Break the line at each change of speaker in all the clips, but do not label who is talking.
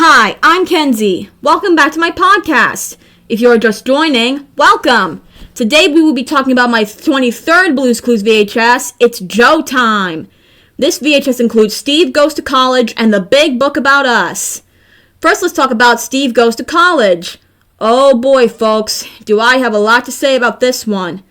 Hi, I'm Kenzie. Welcome back to my podcast. If you're just joining, welcome. Today we will be talking about my 23rd Blue's Clues VHS. It's Joe time. This VHS includes Steve Goes to College and The Big Book About Us. First, let's talk about Steve Goes to College. Oh boy, folks, do I have a lot to say about this one.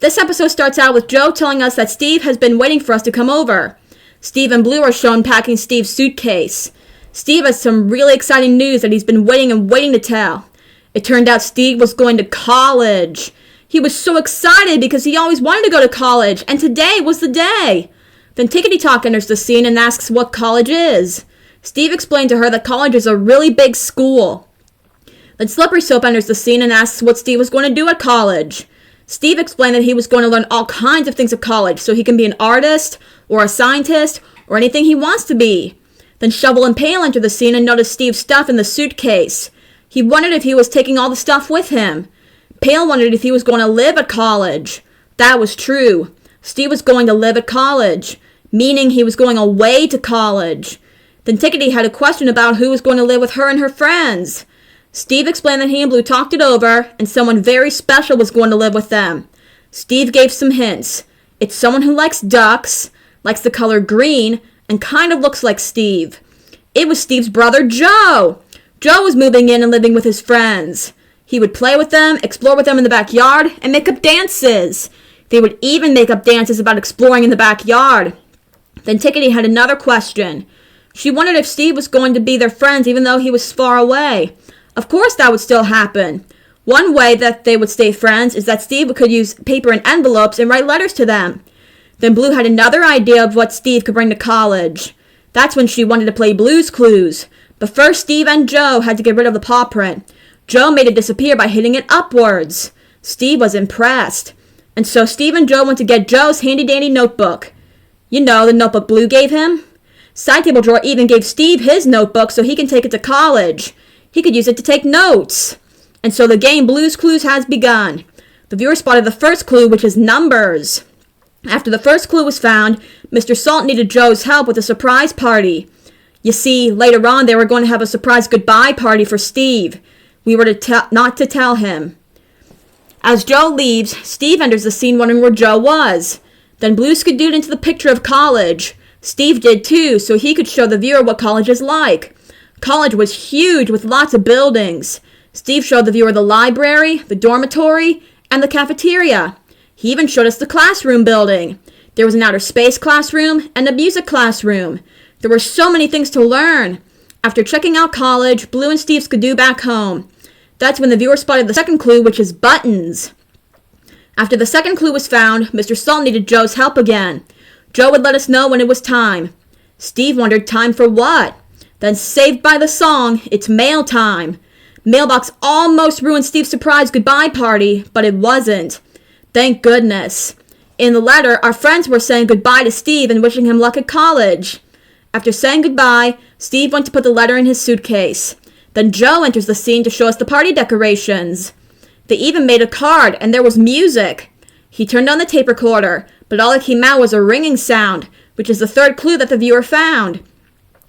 This episode starts out with Joe telling us that Steve has been waiting for us to come over. Steve and Blue are shown packing Steve's suitcase. Steve has some really exciting news that he's been waiting to tell. It turned out Steve was going to college. He was so excited because he always wanted to go to college, and today was the day. Then Tickety Talk enters the scene and asks what college is. Steve explained to her that college is a really big school. Then Slippery Soap enters the scene and asks what Steve was going to do at college. Steve explained that he was going to learn all kinds of things at college, so he can be an artist, or a scientist, or anything he wants to be. Then Shovel and Pail enter the scene and notice Steve's stuff in the suitcase. He wondered if he was taking all the stuff with him. Pail wondered if he was going to live at college. That was true. Steve was going to live at college, meaning he was going away to college. Then Tickety had a question about who was going to live with her and her friends. Steve explained that he and Blue talked it over, and someone very special was going to live with them. Steve gave some hints. It's someone who likes ducks, likes the color green, and kind of looks like Steve. It was Steve's brother, Joe. Joe was moving in and living with his friends. He would play with them, explore with them in the backyard, and make up dances. They would even make up dances about exploring in the backyard. Then Tickety had another question. She wondered if Steve was going to be their friends even though he was far away. Of course that would still happen. One way that they would stay friends is that Steve could use paper and envelopes and write letters to them. Then Blue had another idea of what Steve could bring to college. That's when she wanted to play Blue's Clues. But first, Steve and Joe had to get rid of the paw print. Joe made it disappear by hitting it upwards. Steve was impressed. And so Steve and Joe went to get Joe's handy-dandy notebook. You know, the notebook Blue gave him. Side Table Drawer even gave Steve his notebook so he can take it to college. He could use it to take notes. And so the game Blue's Clues has begun. The viewer spotted the first clue, which is numbers. After the first clue was found, Mr. Salt needed Joe's help with a surprise party. You see, later on they were going to have a surprise goodbye party for Steve. We were not to tell him. As Joe leaves, Steve enters the scene wondering where Joe was. Then Blue skidooed into the picture of college. Steve did too, so he could show the viewer what college is like. College was huge with lots of buildings. Steve showed the viewer the library, the dormitory, and the cafeteria. He even showed us the classroom building. There was an outer space classroom and a music classroom. There were so many things to learn. After checking out college, Blue and Steve skidoo back home. That's when the viewer spotted the second clue, which is buttons. After the second clue was found, Mr. Salt needed Joe's help again. Joe would let us know when it was time. Steve wondered time for what? Then, saved by the song, it's mail time. Mailbox almost ruined Steve's surprise goodbye party, but it wasn't. Thank goodness. In the letter, our friends were saying goodbye to Steve and wishing him luck at college. After saying goodbye, Steve went to put the letter in his suitcase. Then Joe enters the scene to show us the party decorations. They even made a card, and there was music. He turned on the tape recorder, but all that came out was a ringing sound, which is the third clue that the viewer found.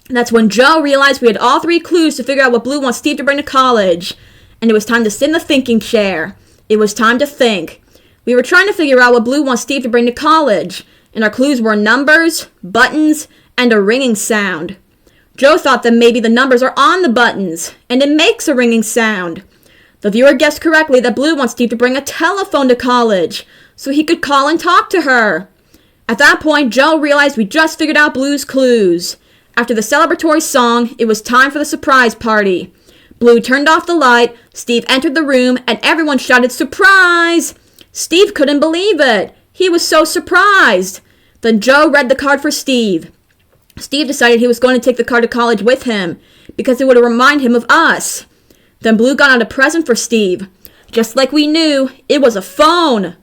And that's when Joe realized we had all three clues to figure out what Blue wants Steve to bring to college. And it was time to sit in the thinking chair. It was time to think. We were trying to figure out what Blue wants Steve to bring to college, and our clues were numbers, buttons, and a ringing sound. Joe thought that maybe the numbers are on the buttons, and it makes a ringing sound. The viewer guessed correctly that Blue wants Steve to bring a telephone to college, so he could call and talk to her. At that point, Joe realized we just figured out Blue's Clues. After the celebratory song, it was time for the surprise party. Blue turned off the light, Steve entered the room, and everyone shouted, "Surprise!" Steve couldn't believe it. He was so surprised. Then Joe read the card for Steve. Steve decided he was going to take the card to college with him because it would remind him of us. Then Blue got out a present for Steve. Just like we knew, it was a phone.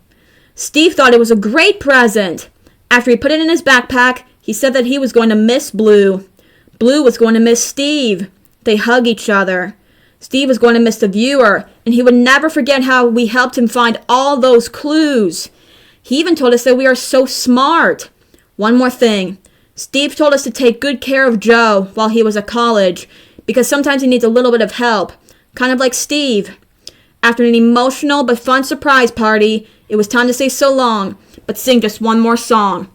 Steve thought it was a great present. After he put it in his backpack, he said that he was going to miss Blue. Blue was going to miss Steve. They hug each other. Steve was going to miss the viewer, and he would never forget how we helped him find all those clues. He even told us that we are so smart. One more thing. Steve told us to take good care of Joe while he was at college because sometimes he needs a little bit of help, kind of like Steve. After an emotional but fun surprise party, it was time to say so long, but sing just one more song.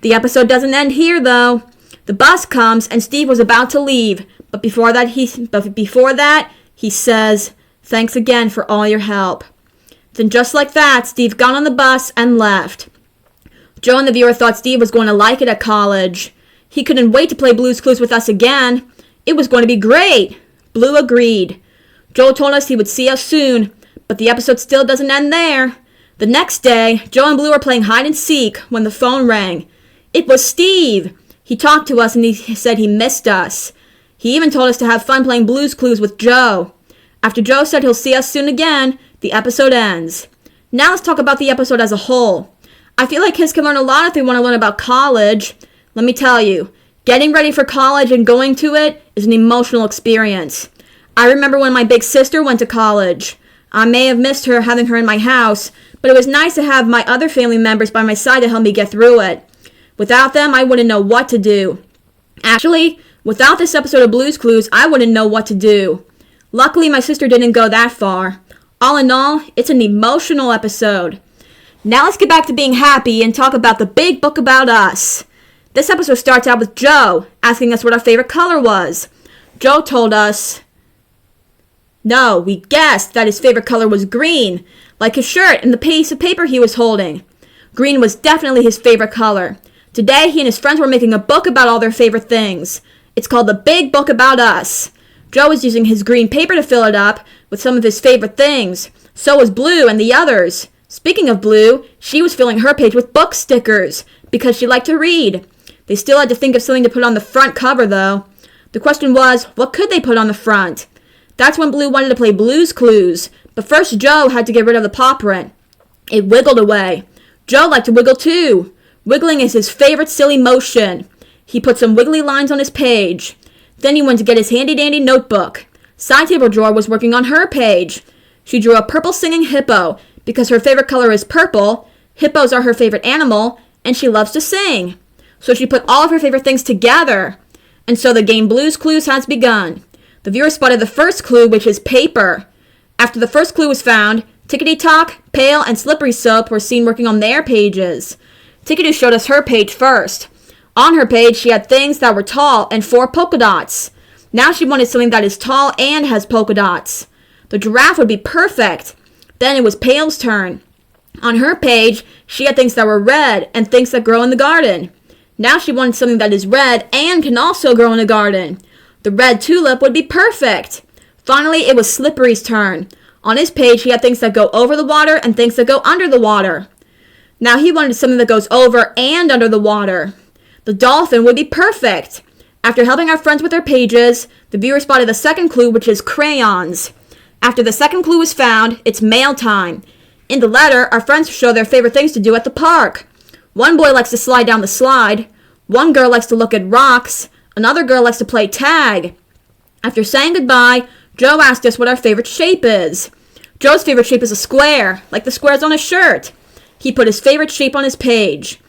The episode doesn't end here, though. The bus comes and Steve was about to leave, but before that he says, "Thanks again for all your help." Then just like that, Steve got on the bus and left. Joe and the viewer thought Steve was going to like it at college. He couldn't wait to play Blue's Clues with us again. It was going to be great. Blue agreed. Joe told us he would see us soon, but the episode still doesn't end there. The next day, Joe and Blue were playing hide and seek when the phone rang. It was Steve. He talked to us and he said he missed us. He even told us to have fun playing Blue's Clues with Joe. After Joe said he'll see us soon again, the episode ends. Now let's talk about the episode as a whole. I feel like kids can learn a lot if they want to learn about college. Let me tell you, getting ready for college and going to it is an emotional experience. I remember when my big sister went to college. I may have missed her having her in my house, but it was nice to have my other family members by my side to help me get through it. Without them, I wouldn't know what to do. Actually, without this episode of Blue's Clues, I wouldn't know what to do. Luckily, my sister didn't go that far. All in all, it's an emotional episode. Now let's get back to being happy and talk about the big book about us. This episode starts out with Joe asking us what our favorite color was. Joe told us, no, we guessed that his favorite color was green, like his shirt and the piece of paper he was holding. Green was definitely his favorite color. Today, he and his friends were making a book about all their favorite things. It's called The Big Book About Us. Joe was using his green paper to fill it up with some of his favorite things. So was Blue and the others. Speaking of Blue, she was filling her page with book stickers because she liked to read. They still had to think of something to put on the front cover, though. The question was, what could they put on the front? That's when Blue wanted to play Blue's Clues, but first Joe had to get rid of the paw print. It wiggled away. Joe liked to wiggle too. Wiggling is his favorite silly motion. He put some wiggly lines on his page. Then he went to get his handy-dandy notebook. Side table drawer was working on her page. She drew a purple singing hippo because her favorite color is purple, hippos are her favorite animal, and she loves to sing. So she put all of her favorite things together. And so the game Blue's Clues has begun. The viewer spotted the first clue, which is paper. After the first clue was found, Tickety Tock, Pail, and Slippery Soap were seen working on their pages. Tickety showed us her page first. On her page, she had things that were tall and 4 polka dots. Now she wanted something that is tall and has polka dots. The giraffe would be perfect. Then it was Pail's turn. On her page, she had things that were red and things that grow in the garden. Now she wanted something that is red and can also grow in a garden. The red tulip would be perfect. Finally, it was Slippery's turn. On his page, he had things that go over the water and things that go under the water. Now he wanted something that goes over and under the water. The dolphin would be perfect. After helping our friends with their pages, the viewer spotted the second clue, which is crayons. After the second clue was found, it's mail time. In the letter, our friends show their favorite things to do at the park. One boy likes to slide down the slide. One girl likes to look at rocks. Another girl likes to play tag. After saying goodbye, Joe asked us what our favorite shape is. Joe's favorite shape is a square, like the squares on his shirt. He put his favorite shape on his page.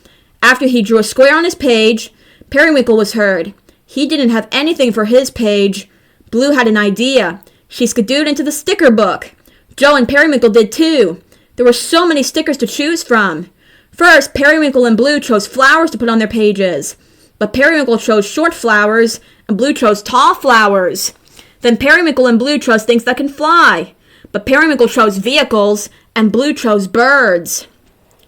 After he drew a square on his page, Periwinkle was heard. He didn't have anything for his page. Blue had an idea. She skidooed into the sticker book. Joe and Periwinkle did too. There were so many stickers to choose from. First, Periwinkle and Blue chose flowers to put on their pages. But Periwinkle chose short flowers, and Blue chose tall flowers. Then Periwinkle and Blue chose things that can fly. But Periwinkle chose vehicles, and Blue chose birds.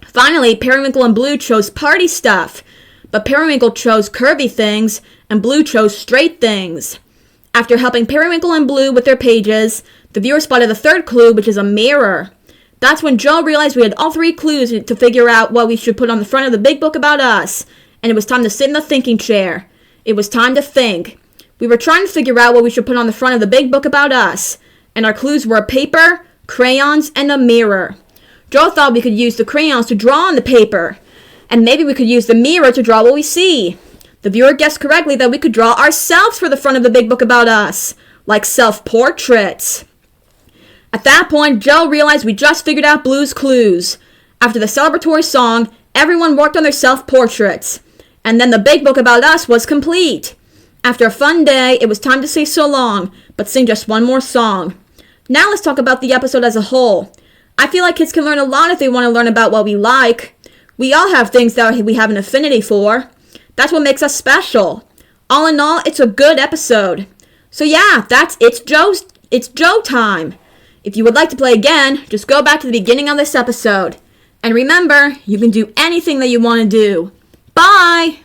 Finally, Periwinkle and Blue chose party stuff. But Periwinkle chose curvy things, and Blue chose straight things. After helping Periwinkle and Blue with their pages, the viewer spotted the third clue, which is a mirror. That's when Joe realized we had all 3 clues to figure out what we should put on the front of the big book about us. And it was time to sit in the thinking chair. It was time to think. We were trying to figure out what we should put on the front of the big book about us. And our clues were paper, crayons, and a mirror. Joe thought we could use the crayons to draw on the paper. And maybe we could use the mirror to draw what we see. The viewer guessed correctly that we could draw ourselves for the front of the big book about us, like self-portraits. At that point, Joe realized we just figured out Blue's Clues. After the celebratory song, everyone worked on their self-portraits. And then the big book about us was complete. After a fun day, it was time to say so long, but sing just one more song. Now let's talk about the episode as a whole. I feel like kids can learn a lot if they want to learn about what we like. We all have things that we have an affinity for. That's what makes us special. All in all, it's a good episode. So yeah, it's Joe time. If you would like to play again, just go back to the beginning of this episode. And remember, you can do anything that you want to do. Bye!